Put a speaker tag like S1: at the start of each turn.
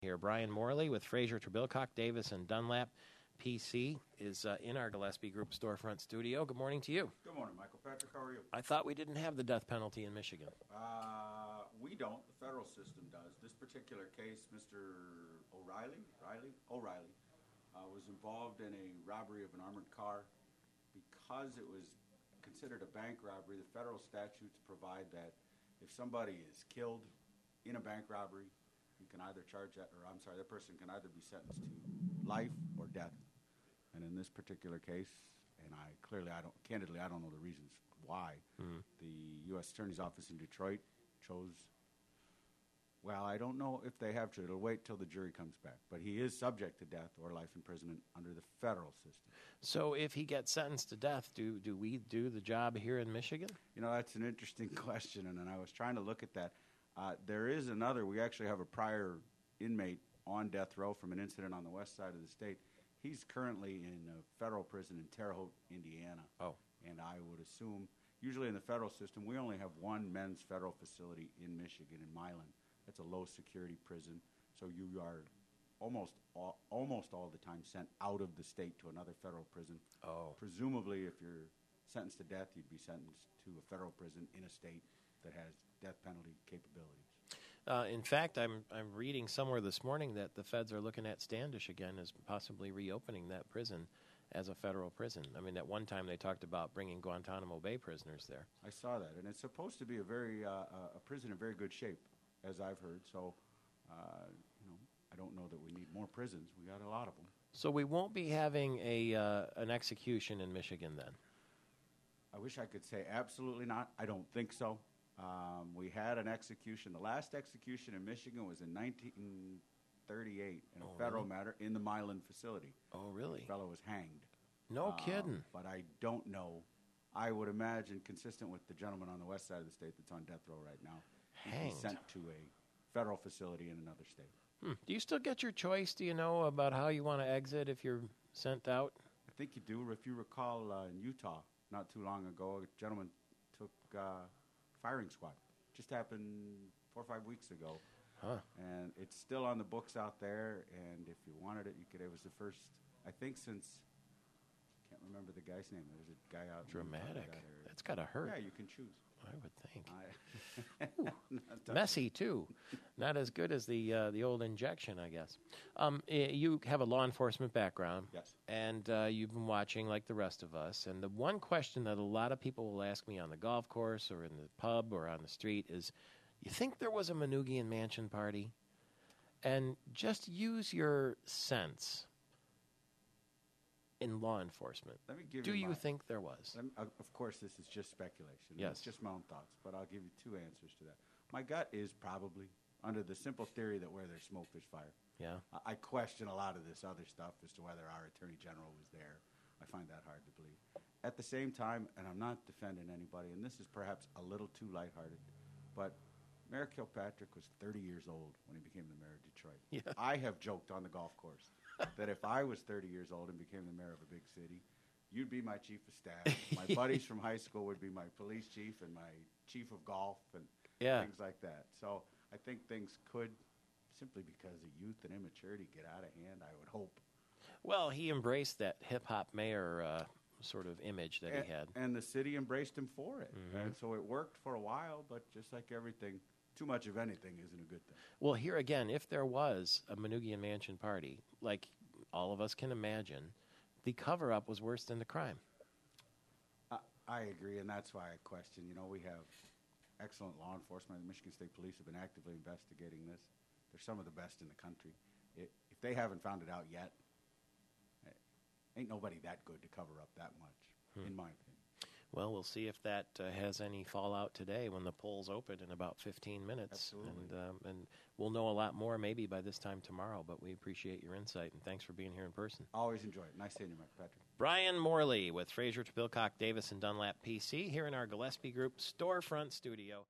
S1: Here, Brian Morley with Fraser, Trebilcock, Davis, and Dunlap. PC is in our Gillespie Group storefront studio. Good morning to you.
S2: Good morning, Michael Patrick. How are you?
S1: I thought we didn't have the death penalty in Michigan.
S2: We don't. The federal system does. This particular case, Mr. O'Reilly was involved in a robbery of an armored car. Because it was considered a bank robbery, the federal statutes provide that if somebody is killed in a bank robbery, you can either charge that, or that person can either be sentenced to life or death. And in this particular case, and I don't know the reasons why, the U.S. Attorney's Office in Detroit chose, well, I don't know if they have to. It'll wait till the jury comes back. But he is subject to death or life imprisonment under the federal system.
S1: So if he gets sentenced to death, do we do the job here in Michigan?
S2: You know, that's an interesting question, and I was trying to look at that. There is another. We actually have a prior inmate on death row from an incident on the west side of the state. He's currently in a federal prison in Terre Haute, Indiana.
S1: Oh.
S2: And I would assume, usually in the federal system, we only have one men's federal facility in Michigan, in Milan. That's a low-security prison. So you are almost all the time sent out of the state to another federal prison.
S1: Oh.
S2: Presumably, if you're sentenced to death, you'd be sentenced to a federal prison in a state that has death penalty capabilities.
S1: In fact, I'm reading somewhere this morning that the feds are looking at Standish again as possibly reopening that prison as a federal prison. I mean, at one time they talked about bringing Guantanamo Bay prisoners there.
S2: I saw that, and it's supposed to be a prison in very good shape, as I've heard. So, I don't know that we need more prisons. We got a lot of them.
S1: So we won't be having an execution in Michigan then?
S2: I wish I could say absolutely not. I don't think so. We had an execution. The last execution in Michigan was in 1938 in a federal matter in the Milan facility.
S1: Oh, really?
S2: The fellow was hanged.
S1: No kidding.
S2: But I don't know. I would imagine, consistent with the gentleman on the west side of the state that's on death row right now, he'd be sent to a federal facility in another state.
S1: Do you still get your choice, do you know, about how you want to exit if you're sent out?
S2: I think you do. If you recall, in Utah, not too long ago, a gentleman took firing squad. Just happened 4 or 5 weeks ago.
S1: Huh.
S2: And it's still on the books out there, and if you wanted it, you could. It was the first, I think, since, can't remember the guy's name. There's a guy out
S1: Dramatic.
S2: in that area.
S1: That's got to hurt.
S2: Yeah, you can choose.
S1: I would think.
S2: Ooh,
S1: messy, too. Not as good as the old injection, I guess. You have a law enforcement background.
S2: Yes.
S1: And you've been watching like the rest of us. And the one question that a lot of people will ask me on the golf course or in the pub or on the street is, you think there was a Manoogian Mansion party? And just use your sense in law enforcement.
S2: Let me give
S1: Do you
S2: my,
S1: think there was?
S2: Of course, this is just speculation.
S1: Yes.
S2: It's just my own thoughts, but I'll give you two answers to that. My gut is probably, under the simple theory that where there's smoke, there's fire.
S1: Yeah.
S2: I question a lot of this other stuff as to whether our Attorney General was there. I find that hard to believe. At the same time, and I'm not defending anybody, and this is perhaps a little too lighthearted, but Mayor Kilpatrick was 30 years old when he became the mayor of Detroit.
S1: Yeah.
S2: I have joked on the golf course that if I was 30 years old and became the mayor of a big city, you'd be my chief of staff. My buddies from high school would be my police chief and my chief of golf and things like that. So I think things could, simply because of youth and immaturity, get out of hand, I would hope.
S1: Well, he embraced that hip-hop mayor sort of image that he had.
S2: And the city embraced him for it. Mm-hmm. And so it worked for a while, but just like everything, too much of anything isn't a good thing.
S1: Well, here again, if there was a Manoogian Mansion party, like all of us can imagine, the cover-up was worse than the crime.
S2: I agree, and that's why I question. You know, we have excellent law enforcement. The Michigan State Police have been actively investigating this. They're some of the best in the country. If they haven't found it out yet, ain't nobody that good to cover up that much, in my opinion.
S1: Well, we'll see if that has any fallout today when the polls open in about 15 minutes.
S2: Absolutely.
S1: And we'll know a lot more maybe by this time tomorrow, but we appreciate your insight, and thanks for being here in person.
S2: Always enjoy it. Nice seeing you, Mike Patrick.
S1: Brian Morley with Fraser, Trebilcock, Davis, and Dunlap PC here in our Gillespie Group storefront studio.